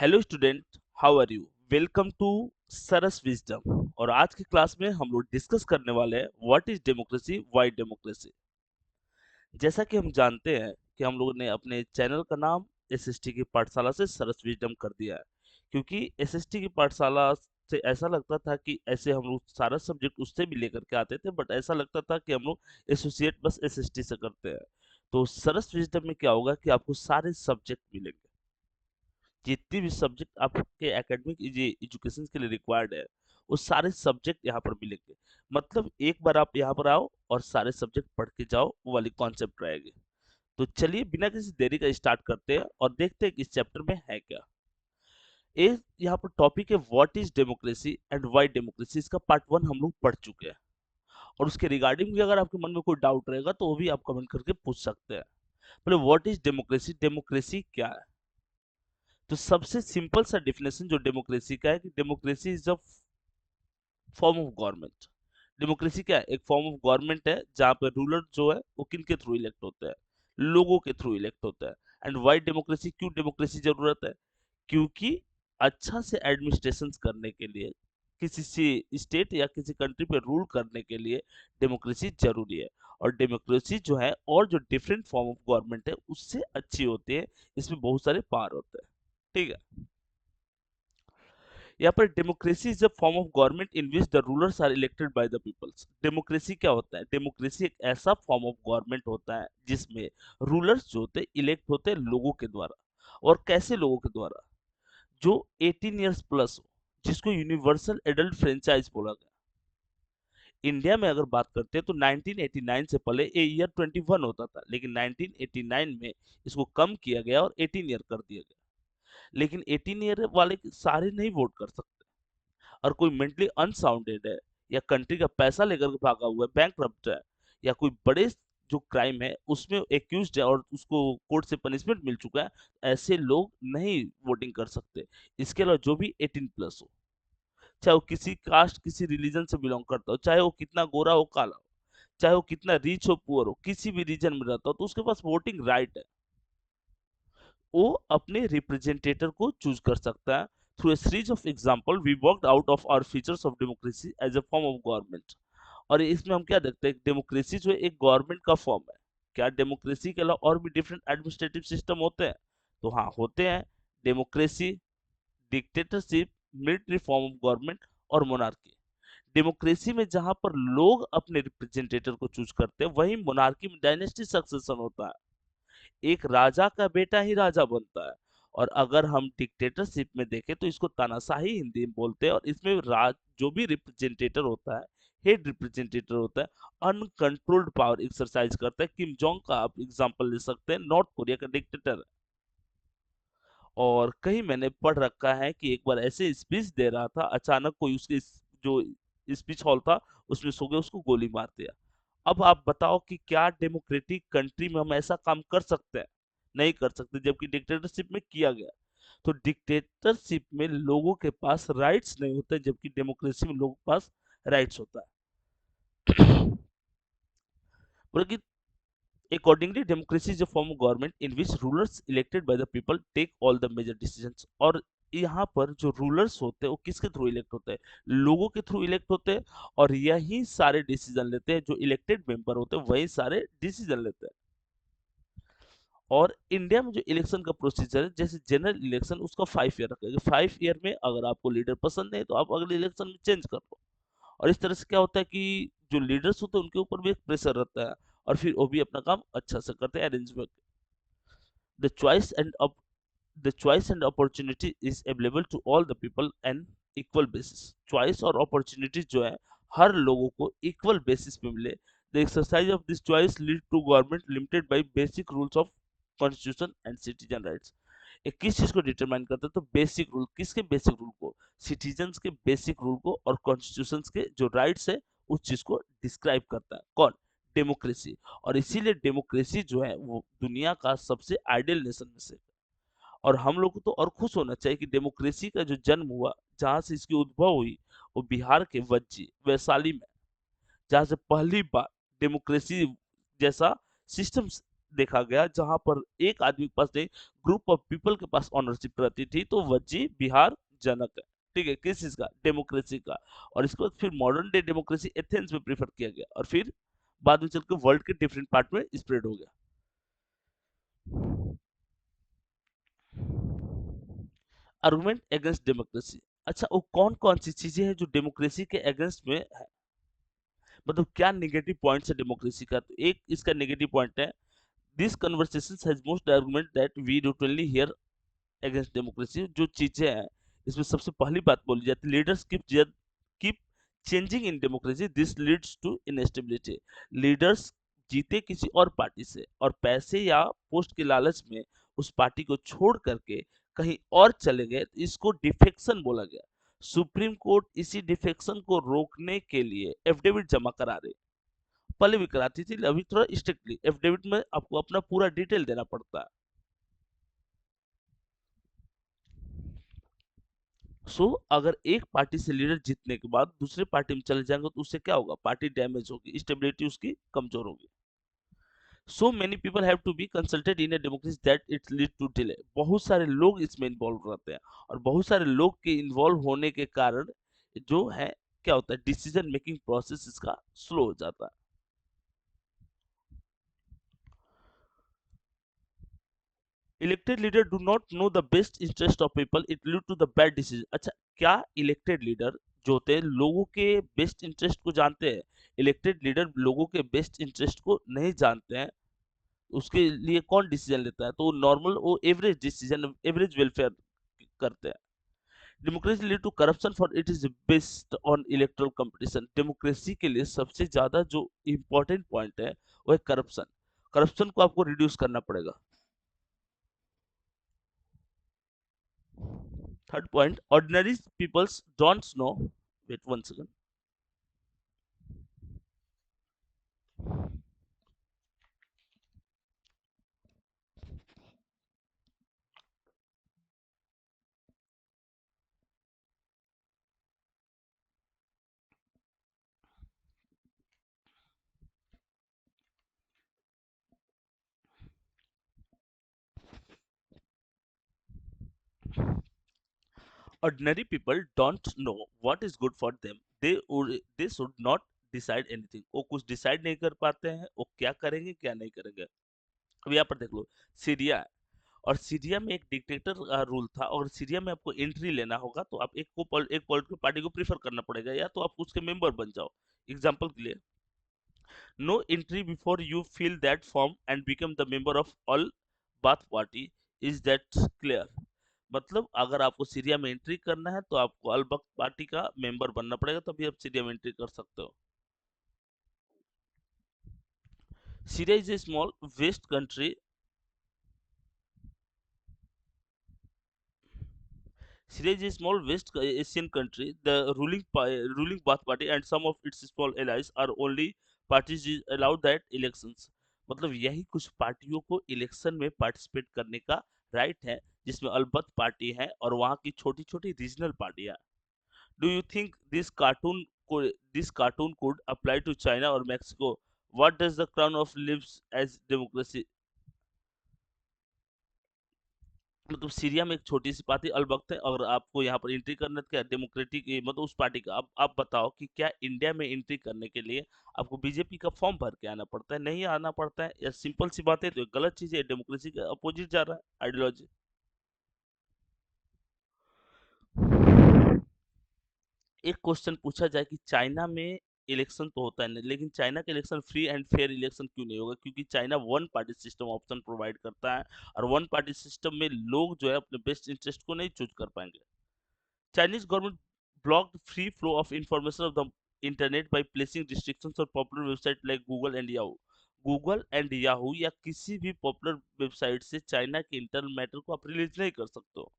Hello student, how are you? Welcome to Saras wisdom. और आज की क्लास में हम लोग डिस्कस करने वाले हैं what is democracy, why democracy. जैसा कि हम जानते हैं कि हम लोगों ने अपने चैनल का नाम एसएसटी की पाठशाला से सरस विजडम कर दिया है, क्योंकि एसएसटी की पाठशाला से ऐसा लगता था कि ऐसे हम लोग सारा सब्जेक्ट उससे भी लेकर के आते थे, बट ऐसा लगता था कि हम लोग एसोसिएट बस एसएसटी से करते हैं। तो सरस विजडम में क्या होगा कि आपको सारे सब्जेक्ट मिलेंगे, जितनी भी सब्जेक्ट आपके एकेडमिक एजुकेशन के लिए रिक्वायर्ड है, वो सारे सब्जेक्ट यहाँ पर मिलेंगे। मतलब एक बार आप यहाँ पर आओ और सारे सब्जेक्ट पढ़ के जाओ, वो वाली कॉन्सेप्ट रहेगी। तो चलिए बिना किसी देरी का स्टार्ट करते हैं और देखते हैं कि इस चैप्टर में है क्या। एक यहाँ पर टॉपिक है what is democracy and why democracy. इसका पार्ट 1 हम लोग पढ़ चुके हैं, और उसके रिगार्डिंग भी अगर आपके मन में कोई डाउट रहेगा तो वो भी आप कमेंट करके पूछ सकते हैं। पहले व्हाट इज डेमोक्रेसी, डेमोक्रेसी क्या है? तो सबसे सिंपल सा डेफिनेशन जो डेमोक्रेसी का है कि democracy is a form of government. Democracy क्या है? एक फॉर्म ऑफ गवर्नमेंट है जहाँ पे रूलर जो है वो किन के थ्रू इलेक्ट होते हैं? लोगों के थ्रू इलेक्ट होता है। एंड वाई डेमोक्रेसी, क्यों डेमोक्रेसी जरूरत है? क्योंकि अच्छा से एडमिनिस्ट्रेशन करने के लिए, किसी स्टेट या किसी कंट्री पे रूल करने के लिए डेमोक्रेसी जरूरी है। और डेमोक्रेसी जो है और जो डिफरेंट फॉर्म ऑफ गवर्नमेंट है उससे अच्छी होती है, इसमें बहुत सारे पावर होते हैं। ठीक है। यहाँ पर democracy is a form of government in which the rulers are elected by the peoples. Democracy क्या होता है? डेमोक्रेसी एक ऐसा फॉर्म ऑफ गवर्नमेंट होता है जिसमें रूलर्स जो होते हैं इलेक्ट होते हैं लोगों के द्वारा। और कैसे लोगों के द्वारा? जो 18 ईयर्स प्लस हो, जिसको यूनिवर्सल एडल्ट फ्रेंचाइज बोला गया। इंडिया में अगर बात करते हैं तो 1989 से पहले ये ईयर 21 होता था, लेकिन 1989 में इसको कम किया गया और 18 ईयर कर दिया गया। लेकिन 18 ईयर वाले सारे नहीं वोट कर सकते। और कोई मेंटली अनसाउंडेड है, या कंट्री का पैसा लेकर के भागा हुआ है, बैंकरप्ट है, या कोई बड़े जो क्राइम है उसमें एक्यूज्ड है और उसको कोर्ट से पनिशमेंट मिल चुका है, ऐसे लोग नहीं वोटिंग कर सकते। इसके अलावा जो भी 18 प्लस हो, चाहे वो किसी कास्ट किसी रिलीजन से बिलोंग करता हो, चाहे वो कितना गोरा हो काला हो, चाहे वो कितना रिच हो पुअर हो, किसी भी रीजन में रहता हो, तो उसके पास वोटिंग राइट है। वो अपने रिप्रेजेंटेटर को चूज कर सकता है। Through a series of example we worked out of our features of democracy as a form of government. और इसमें हम क्या देखते हैं? डेमोक्रेसी जो है एक गवर्नमेंट का फॉर्म है। क्या डेमोक्रेसी के अलावा और भी डिफरेंट एडमिनिस्ट्रेटिव सिस्टम होते हैं? तो हाँ, होते हैं। Democracy, dictatorship, military form of government और मोनार्की। डेमोक्रेसी में जहां पर लोग अपने रिप्रेजेंटेटर को चूज करते हैं, वहीं मोनार्की में डायनेस्टी सक्सेशन होता है। एक राजा का बेटा ही राजा बनता है। और अगर हम डिक्टेटरशिप में देखें तो इसको तानाशाही हिंदी में बोलते हैं, और इसमें राज जो भी रिप्रेजेंटेटर होता है, हेड रिप्रेजेंटेटर होता है, अनकंट्रोल्ड पावर एक्सरसाइज करता है। किम जोंग का आप एग्जांपल ले सकते हैं, नॉर्थ कोरिया का डिक्टेटर है। और कहीं मैंने पढ़ रखा है कि एक बार ऐसे स्पीच दे रहा था, अचानक कोई उसके जो स्पीच हॉल था उसमें सो गया, उसको गोली मार दिया। अब आप बताओ कि क्या डेमोक्रेटिक कंट्री में हम ऐसा काम कर सकते हैं? नहीं कर सकते, जबकि डिक्टेटरशिप में किया गया। तो डिक्टेटरशिप में लोगों के पास राइट्स नहीं होते, जबकि डेमोक्रेसी में लोगों के पास राइट्स होता है। बोले कि accordingly democracy is a form of government in which rulers elected by the people take all the major decisions। और यहाँ पर जो रूलर्स होते हैं वो किसके थ्रू इलेक्ट होते हैं? लोगों के थ्रू इलेक्ट होते हैं। और यही सारे डिसीजन लेते हैं, जो इलेक्टेड मेंबर होते हैं वही सारे डिसीजन लेते हैं। और इंडिया में जो इलेक्शन का प्रोसीजर है, जैसे जनरल इलेक्शन, उसका 5 ईयर रखेगा। 5 ईयर में अगर आपको लीडर पसंद नहीं तो आप अगले इलेक्शन में चेंज कर लो। और इस तरह से क्या होता है कि जो लीडर्स होते हैं उनके ऊपर भी एक प्रेशर रहता है, और फिर वो भी अपना काम अच्छा से करते हैं arrangement. the choice and op- the choice and opportunity is available to all the people and equal basis। choice और opportunity जो है हर लोगों को equal basis पे मिले। the exercise of this choice lead to government limited by basic rules of constitution and citizen rights। ये किस चीज को डिटरमाइन करता है? तो बेसिक रूल। किसके बेसिक रूल को? सिटीजन्स के बेसिक रूल को, और कॉन्स्टिट्यूशन के जो राइट्स है उस चीज को डिस्क्राइब करता है। कौन? डेमोक्रेसी। और इसीलिए डेमोक्रेसी जो है वो दुनिया का सबसे आइडियल नेशन में से। और हम लोग को तो और खुश होना चाहिए कि डेमोक्रेसी का जो जन्म हुआ, जहां से इसकी उद्भव हुई, वो बिहार के वज्जी वैशाली में, जहां से पहली बार डेमोक्रेसी जैसा सिस्टम देखा गया जहां पर एक आदमी के पास नहीं, ग्रुप ऑफ पीपल के पास ऑनरशिप रहती थी, तो वज्जी बिहार जनक है। ठीक है, किस चीज का? डेमोक्रेसी का। और इसके बाद फिर मॉडर्न डे डेमोक्रेसी एथेंस में प्रीफर किया गया, और फिर बाद में चलकर वर्ल्ड के डिफरेंट पार्ट में स्प्रेड हो गया। Argument against democracy. अच्छा, वो कौन कौन सी चीजें हैं जो डेमोक्रेसी के अगेंस्ट में है? मतलब क्या नेगेटिव पॉइंट्स है डेमोक्रेसी का? तो एक इसका नेगेटिव पॉइंट है, this conversation has most argument that we routinely hear against democracy. जो चीजें हैं इसमें सबसे पहली बात बोली जाती है, leaders keep changing in democracy, this leads to instability. Leaders जीते किसी और पार्टी से और पैसे या पोस्ट के लालच में उस पार्टी को छोड़ करके कहीं और चले गए, तो इसको डिफेक्शन बोला गया। सुप्रीम कोर्ट इसी डिफेक्शन को रोकने के लिए एफिडेविट जमा करा रही, पहले भी कराती थी, अभी थोड़ा स्ट्रिक्टली एफिडेविट में आपको अपना पूरा डिटेल देना पड़ता है। अगर एक पार्टी से लीडर जीतने के बाद दूसरे पार्टी में चले जाएंगे तो उससे क्या होगा? पार्टी डैमेज होगी, स्टेबिलिटी उसकी कमजोर होगी। So many people have to be consulted in a democracy that it lead to delay. बहुत सारे लोग इसमें इन्वॉल्व रहते हैं, और बहुत सारे लोग के इन्वॉल्व होने के कारण जो है क्या होता है, डिसीजन मेकिंग प्रोसेस इसका स्लो हो जाता है। Elected leader do not know the best interest of people, it lead to the bad decision. अच्छा, क्या इलेक्टेड लीडर जो होते हैं लोगों के बेस्ट इंटरेस्ट को जानते हैं? इलेक्टेड लीडर लोगों के बेस्ट इंटरेस्ट को नहीं जानते हैं, उसके लिए कौन डिसीजन लेता है? तो नॉर्मल वो एवरेज डिसीजन, एवरेज वेलफेयर करते हैं। Democracy lead to corruption for it is based on electoral competition. Democracy के लिए सबसे ज्यादा जो इंपॉर्टेंट पॉइंट है वो है करप्शन। करप्शन को आपको रिड्यूस करना पड़ेगा। Third point, ordinary peoples don't know, wait one second, ordinary people don't know what is good for them, they should not decide anything। वो कुछ डिसाइड नहीं कर पाते हैं, वो क्या करेंगे क्या नहीं करेंगे। अब यहाँ पर देख लो, सीरिया है, और सीरिया में एक डिक्टेटर रूल था, और सीरिया में आपको एंट्री लेना होगा तो आप एक पॉलिटिकल पार्टी को प्रीफर करना पड़ेगा, या तो आप उसके मेंबर बन जाओ। एग्जाम्पल के लिए, no entry before you fill that form and become the member of all Baath party, is that clear? मतलब अगर आपको सीरिया में एंट्री करना है तो आपको अल बख्त पार्टी का मेंबर बनना पड़ेगा, तभी आप सीरिया में एंट्री कर सकते हो। Syria is a small west country, Syria is a small West Asian country. The ruling Baath Party and some of its small allies are only parties is allowed that elections। मतलब यही कुछ पार्टियों को election में participate करने का right है, जिसमें अलबत्त पार्टी है और वहाँ की छोटी छोटी रीजनल पार्टियां। Do you think this cartoon could apply to China or Mexico? What does the crown of lives as democracy? मतलब सीरिया में एक छोटी सी पार्टी अलवक्त है, और आपको यहाँ पर एंट्री करना है, क्या डेमोक्रेटिक मतलब उस पार्टी का। अब आप बताओ कि क्या इंडिया में एंट्री करने के लिए आपको बीजेपी का फॉर्म भर के आना पड़ता है? नहीं आना पड़ता है, या सिंपल सी बात है, तो ये गलत चीज है, डेमोक्रेसी के अपोजिट जा रहा है आइडियोलॉजी। एक क्वेश्चन पूछा जाए कि चाइना में इलेक्शन तो होता है नहीं, लेकिन चाइना का election free and fair election क्यों नहीं होगा? क्योंकि China one party system option provide करता है, और वन पार्टी सिस्टम में लोग जो है अपने बेस्ट इंटरेस्ट को नहीं चूज कर पाएंगे। Chinese government blocked free flow of information of the internet by placing restrictions on popular websites like Google and Yahoo। Google and Yahoo या किसी भी पॉपुलर वेबसाइट से चाइना के इंटरनल मैटर को आप रिलीज नहीं कर सकते हो।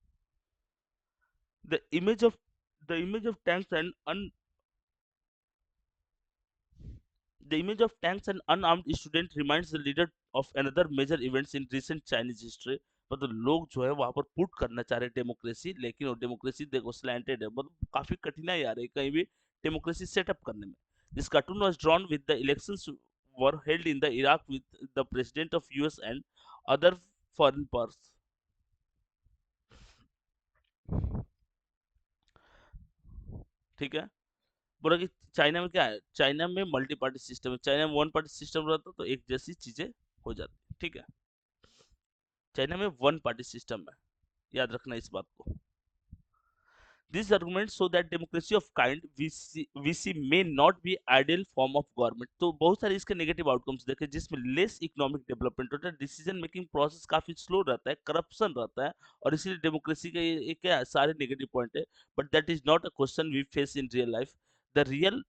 The image of the image of tanks and The image of tanks and unarmed student reminds the leader of another major events in recent Chinese history। मतलब लोग जो है वहां पर पुट करना चाह रहे हैं डेमोक्रेसी, लेकिन वो डेमोक्रेसी देखो स्लैंटेड है, मतलब काफी कठिनाई आ रही है कहीं भी डेमोक्रेसी सेटअप करने में। This cartoon was drawn with the elections were held in the Iraq with the president of US and other foreign powers. ठीक है, बोला कि चाइना में क्या है, चाइना में मल्टी पार्टी सिस्टम है, चाइना में वन पार्टी सिस्टम रहता तो एक जैसी चीजें हो जाती, ठीक है। चाइना में वन पार्टी सिस्टम है, याद रखना इस बात को। These arguments show that democracy of kind we see may not be ideal form of government। तो बहुत सारे इसके नेगेटिव आउटकम्स देखे जिसमें लेस इकोनॉमिक डेवलपमेंट होता है, डिसीजन मेकिंग प्रोसेस काफी स्लो रहता है, करप्शन रहता है, और इसीलिए डेमोक्रेसी के ये क्या सारे नेगेटिव पॉइंट है। But that is not a question we face in real life. The real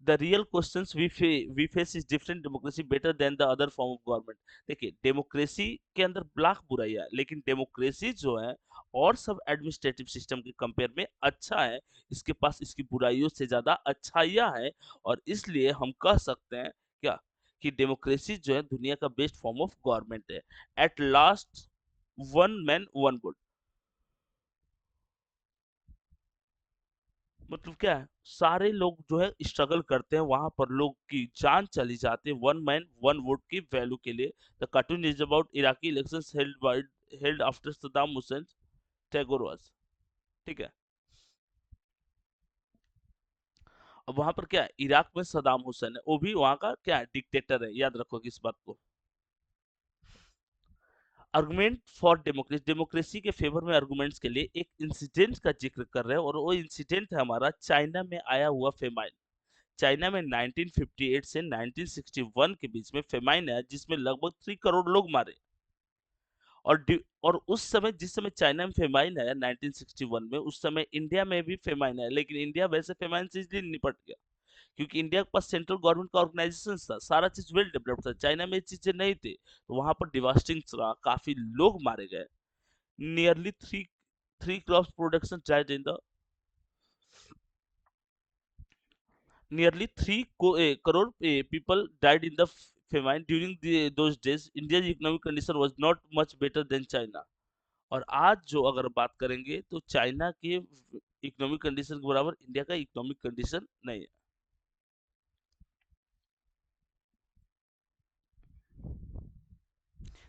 the real questions we face is different democracy better than the other form of government। देखिए democracy के अंदर लाख बुराइयां है, लेकिन democracy जो है और सब एडमिनिस्ट्रेटिव सिस्टम के कंपेयर में अच्छा है। इसके पास इसकी बुराइयों से ज्यादा अच्छाइयां है, और इसलिए हम कह सकते हैं क्या कि डेमोक्रेसी जो है दुनिया का बेस्ट फॉर्म ऑफ गवर्नमेंट है। At last one man one vote, मतलब क्या है, सारे लोग जो है स्ट्रगल करते हैं, वहां पर लोग की जान चली जाती है वन मैन वन वोट की वैल्यू के लिए। The cartoon is about Iraqi elections held after Saddam Hussain Tagore was, ठीक है। अब वहां पर क्या है, इराक में सद्दाम हुसैन है, वो भी वहां का क्या है, डिक्टेटर है, याद रखो इस बात को। आर्गुमेंट फॉर डेमोक्रेसी, डेमोक्रेसी के फेवर में आर्गुमेंट्स के लिए एक इंसिडेंट का जिक्र कर रहे हैं, और वो इंसिडेंट है हमारा चाइना में आया हुआ फेमाइन। चाइना में 1958 से 1961 के बीच में फेमाइन है जिसमें लगभग 3 करोड़ लोग मारे। और उस समय जिस समय चाइना में फेमाइन आया 1961 में, उस समय इंडिया में भी फेमाइन आया, लेकिन इंडिया वैसे फेमाइन से इसलिए निपट गया क्योंकि इंडिया के पास सेंट्रल गवर्नमेंट का ऑर्गेनाइजेशन था, सारा चीज वेल डेवलप्ड था। चाइना में ये चीजें नहीं थी, तो वहां पर डिवास्टिंग रहा, काफी लोग मारे गए। Nearly three crop production died in the Nearly 3 crore people died in the famine during those days। India's economic condition was not much better than China। और आज जो अगर बात करेंगे तो चाइना के इकोनॉमिक कंडीशन के बराबर इंडिया का इकोनॉमिक कंडीशन नहीं है।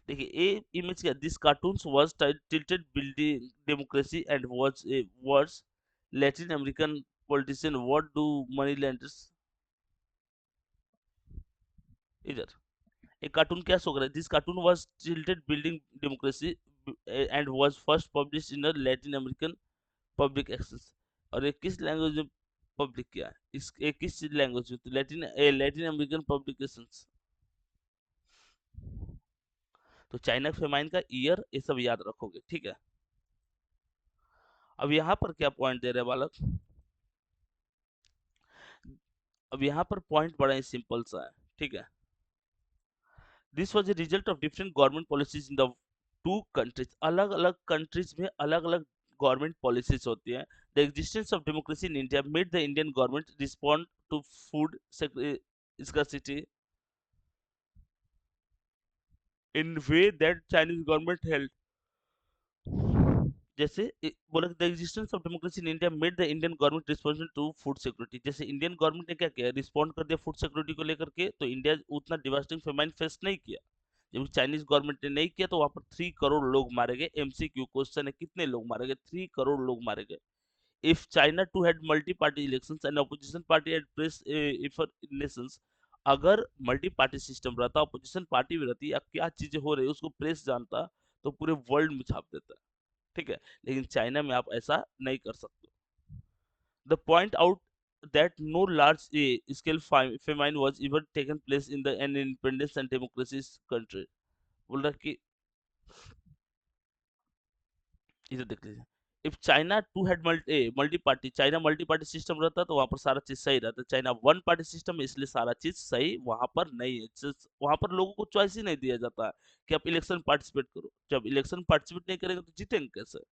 देखिए ये इमेज क्या, this cartoons was tilted building democracy and was a words Latin American politician what do money lenders इधर A cartoon क्या शो कर रहा है, this cartoon was tilted building democracy and was first published in a Latin American public access। और ये किस language में public किया है, इस ये किस लैंग्वेज में, लैटिन अमेरिकन पब्लिकेशंस। तो चाइना फेमाइन का ईयर ये सब याद रखोगे, ठीक है। अब यहाँ पर क्या पॉइंट दे रहे हैं बालक, अब यहाँ पर पॉइंट बड़ा ही सिंपल सा है, ठीक है। This was a result of different government policies in the two countries. अलग अलग कंट्रीज में अलग अलग गवर्नमेंट पॉलिसीज होती है। The existence of democracy in India made the Indian government respond to food scarcity in way that Chinese government held। जैसे बोला the existence of democracy in India made the Indian government responsible to food security. जैसे Indian government ने क्या किया, respond कर दिया food security को लेकर के, तो इंडिया उतना डिवास्टिंग फेमाइन फेस नहीं किया। जब चाइनीज गवर्नमेंट ने नहीं किया तो वहां पर 3 करोड़ लोग मारे गए। एमसीक्यू क्वेश्चन है, कितने लोग मारे गए, 3 करोड़ लोग मारे गए। if China too had multi-party elections and opposition party had press if nations, अगर मल्टी पार्टी सिस्टम रहता, अपोजिशन पार्टी भी रहती, या क्या चीजें हो रही है उसको प्रेस जानता, तो पूरे वर्ल्ड में छाप देता, ठीक है। लेकिन चाइना में आप ऐसा नहीं कर सकते। The point out that no large scale famine was even taken place in the an independence and democracy country। बोल रहा कि इधर देख लीजिए, if China too had multi party, China multi party system रहता तो वहां पर सारा चीज सही रहता। चाइना वन पार्टी सिस्टम है, इसलिए सारा चीज सही वहां पर नहीं है। वहां पर लोगों को चॉइस ही नहीं दिया जाता है कि आप इलेक्शन पार्टिसिपेट करो। जब इलेक्शन पार्टिसिपेट नहीं करेंगे तो जीतेंगे कैसे।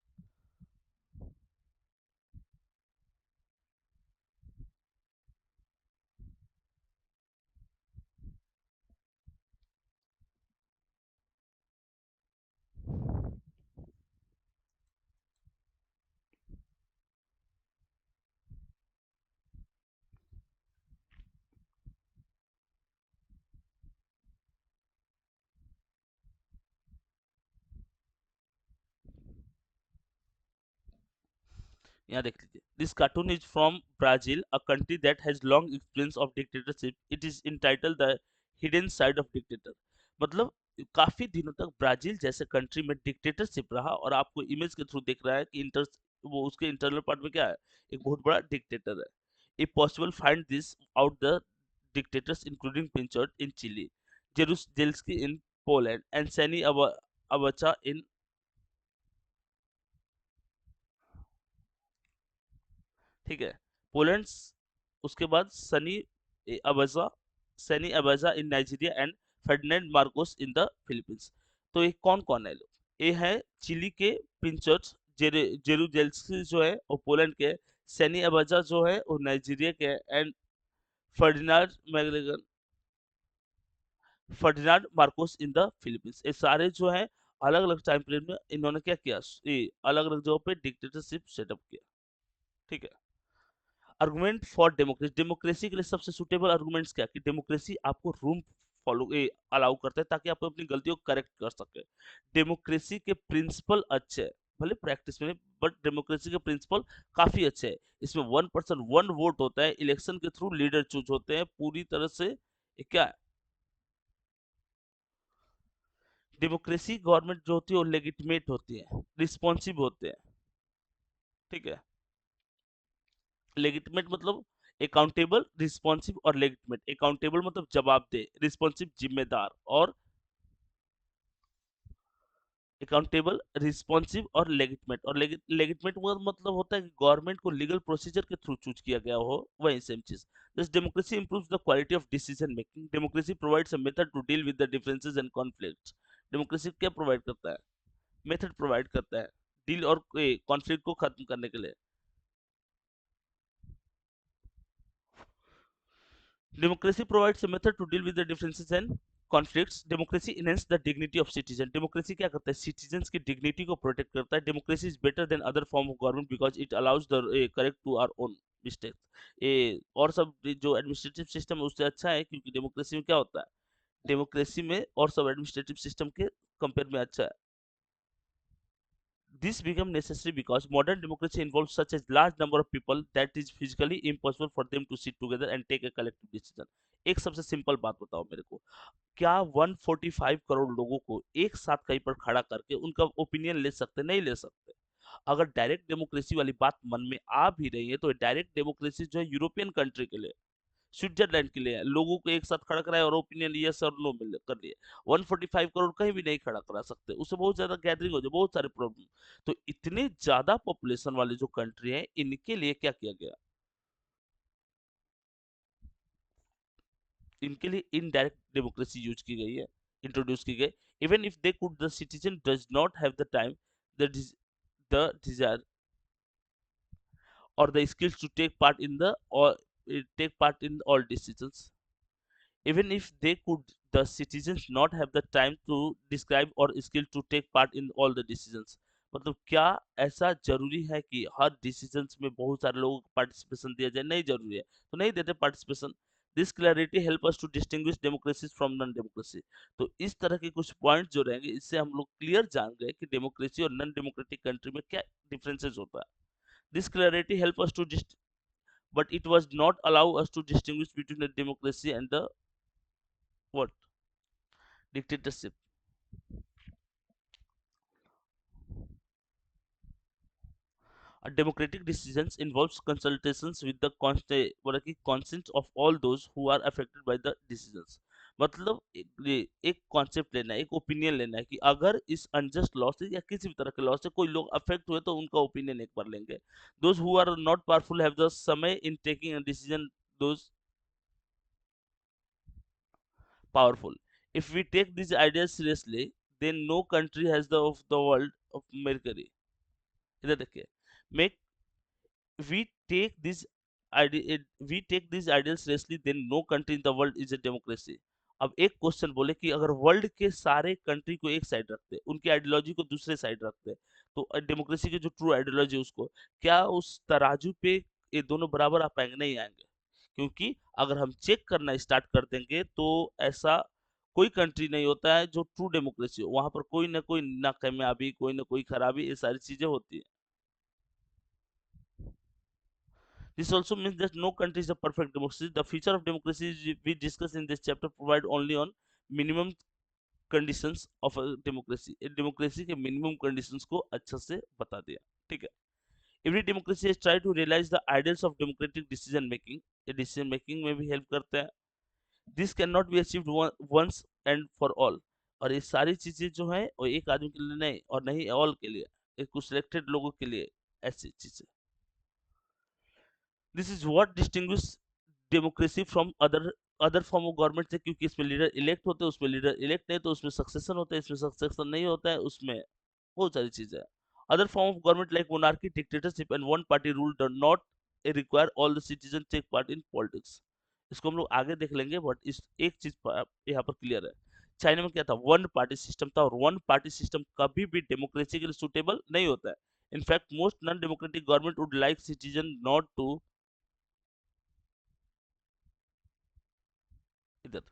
यहाँ देख लीजिए, this cartoon is from Brazil, a country that has long experience of dictatorship, it is entitled the hidden side of dictator. मतलब काफी दिनों तक ब्राजील जैसे कंट्री में डिक्टेटरशिप रहा, और आपको इमेज के थ्रू दिख रहा है कि इंटर वो उसके इंटरनल पार्ट में क्या है, एक बहुत बड़ा डिक्टेटर है। If possible find this out the dictators including Pinochet in Chile, Jaruzelski in Poland and Sani Abacha in, ठीक है, पोलैंड। उसके बाद Abacha Sani Abacha in Nigeria and Ferdinand Marcos in the Philippines. तो ये कौन कौन है लोग, ये है चिली के पिंचर्स, जेरूजेल्स्की जो है और पोलैंड के, सनी अबाजा जो है और नाइजीरिया के, and Ferdinand Magellan Ferdinand Marcos in the Philippines. ये सारे जो है अलग अलग टाइम पीरियड में इन्होंने क्या किया, ये अलग अलग जगहों पे डिक्टेटरशिप सेटअप किया, ठीक है। आर्गुमेंट फॉर डेमोक्रेसी, डेमोक्रेसी के लिए सबसे सुटेबल आर्गुमेंट्स क्या, कि डेमोक्रेसी आपको रूम फॉलो अलाउ करता है ताकि आप अपनी गलतियों को करेक्ट कर सके। डेमोक्रेसी के प्रिंसिपल अच्छे हैं, भले प्रैक्टिस में, बट डेमोक्रेसी के प्रिंसिपल काफी अच्छे हैं। इसमें 1 पर्सन 1 वोट होता है, इलेक्शन के थ्रू लीडर चूज होते हैं, पूरी तरह से क्या है, डेमोक्रेसी गवर्नमेंट जो होती है वो लेजिटिमेट होती है, रिस्पॉन्सिव होते हैं, ठीक है। लेजिटिमेट मतलब अकाउंटेबल, रिस्पॉन्सिव और लेजिटिमेट। अकाउंटेबल मतलब जवाबदेह, रिस्पॉन्सिव जिम्मेदार, और अकाउंटेबल, रिस्पॉन्सिव और लेजिटिमेट। और लेजिटिमेट मतलब होता है कि गवर्नमेंट को लीगल प्रोसीजर के थ्रू चूज किया गया हो, वही सेम चीज। This democracy improves the quality of decision making, democracy provides a method to deal with the differences and conflicts. Democracy क्या प्रोवाइड करता है, मेथड प्रोवाइड करता है डील और कॉन्फ्लिक्ट को खत्म करने के लिए। Democracy provides a method to deal with the differences and conflicts. Democracy enhances the dignity of citizen. Democracy क्या करता है, citizens की dignity को protect करता है। Democracy is better than other form of government because it allows the correct to our own mistakes. और सब जो administrative system है उससे अच्छा है, क्योंकि democracy में क्या होता है, democracy में और सब administrative system के compare में अच्छा है। This became necessary because modern democracy involves such a large number of people that it is physically impossible for them to sit together and take a collective decision. एक सबसे simple बात बताओ मेरे को, क्या 145 करोड़ लोगों को एक साथ कहीं पर खड़ा करके उनका ओपिनियन ले सकते, नहीं ले सकते। अगर डायरेक्ट डेमोक्रेसी वाली बात मन में आ भी रही है, तो डायरेक्ट डेमोक्रेसी जो है यूरोपियन कंट्री के लिए, स्विट्जरलैंड के लिए है, लोगों को एक साथ खड़ा कराया और ओपिनियन यस और नो मिल कर लिए। 145 करोड़ कहीं भी नहीं खड़ा करा सकते, उससे बहुत ज्यादा गैदरिंग हो जाए, बहुत सारे प्रॉब्लम। तो इतने ज्यादा पॉपुलेशन वाले जो कंट्री है, इनके लिए क्या किया गया, इनके लिए इनडायरेक्ट डेमोक्रेसी यूज की गई है, इंट्रोड्यूस की गई। Even if they could the citizen does not have the time, the desire or the skills to take part in the or take part in all decisions. Even if they could, the citizens not have the time to describe or skill to take part in all the decisions. मतलब क्या ऐसा जरूरी है कि हर decisions में बहुत सारे लोगों को पार्टिसिपेशन दिया जाए, नहीं जरूरी है तो नहीं देते participation. This clarity help us to distinguish democracy from non democracy. तो इस तरह के कुछ पॉइंट जो रहेंगे, इससे हम लोग क्लियर जान गए कि डेमोक्रेसी और नॉन डेमोक्रेटिक कंट्री में क्या डिफरेंसेस होता है। This clarity help us to but it was not allow us to distinguish between the democracy and the what, dictatorship. A democratic decisions involves consultations with the consent of all those who are affected by the decisions। मतलब एक concept लेना है, एक opinion लेना है कि अगर इस अनजस्ट लॉ से या किसी भी तरह के लॉ से कोई लोग अफेक्ट हुए तो उनका ओपिनियन एक बार लेंगे। Those who are not powerful have the समय in taking a decision, those powerful। If we take these ideas seriously, then no country has the of the world of mercury। इधर देखिए, make we take this idea, we take these ideas seriously, then no country in the world is a democracy। अब एक question बोले कि अगर world के सारे country को एक साइड रखते, उनकी आइडियोलॉजी को दूसरे साइड रखते, तो डेमोक्रेसी की जो ट्रू आइडियोलॉजी है उसको, क्या उस तराजू पे ये दोनों बराबर आ पाएंगे, नहीं आएंगे। क्योंकि अगर हम चेक करना स्टार्ट कर देंगे तो ऐसा कोई कंट्री नहीं होता है जो ट्रू डेमोक्रेसी हो, वहां पर कोई ना कोई नाकामयाबी, कोई ना कोई खराबी, ये सारी चीजें होती है। This also means that no country is a perfect democracy. The feature of democracy we discuss in this chapter provide only on minimum conditions of a democracy. A democracy के minimum conditions को अच्छा से बता दिया, ठीक है? Every democracy has tried to realize the ideals of democratic decision making. ये decision making में भी help करते हैं. This cannot be achieved once and for all. और ये सारी चीजें जो हैं वो एक आदमी के लिए नहीं और नहीं all के लिए, एक कुछ selected लोगों के लिए ऐसी चीजें. This is what distinguish democracy from other form of government से, क्योंकि इसमें लीडर इलेक्ट होते हैं, उसमें लीडर इलेक्ट नहीं तो उसमें सक्सेशन होता है, इसमें सक्सेशन नहीं होता है, उसमें बहुत सारी चीजें हैं. Other form of government like monarchy, dictatorship and one party rule do not require all the citizen take part in politics. इसको हम लोग आगे देख लेंगे, बट इस एक चीज यहाँ पर क्लियर है. चाइना में क्या था, वन पार्टी सिस्टम था, और वन पार्टी सिस्टम कभी भी डेमोक्रेसी के लिए सुटेबल नहीं होता है. In fact most non democratic government would like citizen not to इधर.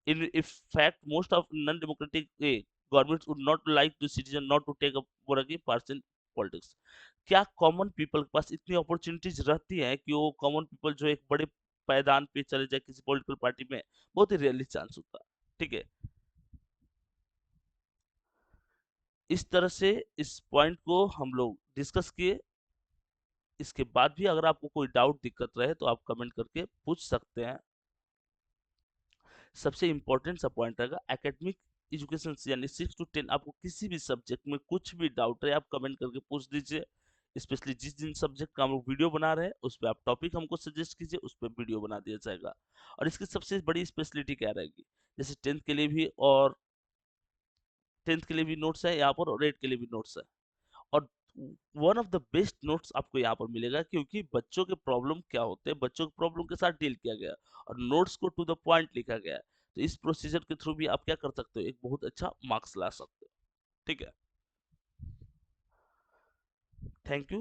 In fact, most of non-democratic governments would not like the citizen not to take a part in politics. क्या common people के पास इतनी opportunities रहती हैं कि वो common people जो एक बड़े पायदान पे चले जाए किसी पॉलिटिकल पार्टी में, बहुत ही रेयरली चांस होता है, ठीक है? इस तरह से इस पॉइंट को हम लोग डिस्कस किए. इसके बाद भी अगर आपको कोई डाउट दिक्कत रहे तो आप कमेंट करके पूछ सकते हैं. सबसे इंपॉर्टेंट सा पॉइंट रहेगा एकेडमिक एजुकेशन से, यानी 6 to 10 आपको किसी भी सब्जेक्ट में कुछ भी डाउट है आप कमेंट करके पूछ दीजिए. स्पेशली जिस जिन सब्जेक्ट का हम लोग वीडियो बना रहे हैं उस पर आप टॉपिक हमको सजेस्ट कीजिए, उस पर वीडियो बना दिया जाएगा. और इसकी सबसे बड़ी स्पेशलिटी क्या रहेगी, जैसे 10th के लिए भी, और 10th के लिए भी नोट्स है यहाँ पर और 8th के लिए भी नोट्स है. और one of the best notes आपको यहाँ पर मिलेगा, क्योंकि बच्चों के प्रॉब्लम क्या होते हैं, बच्चों के प्रॉब्लम के साथ डील किया गया और नोट्स को टू द पॉइंट लिखा गया है. तो इस प्रोसीजर के थ्रू भी आप क्या कर सकते हो, एक बहुत अच्छा मार्क्स ला सकते हो, ठीक है? Thank you.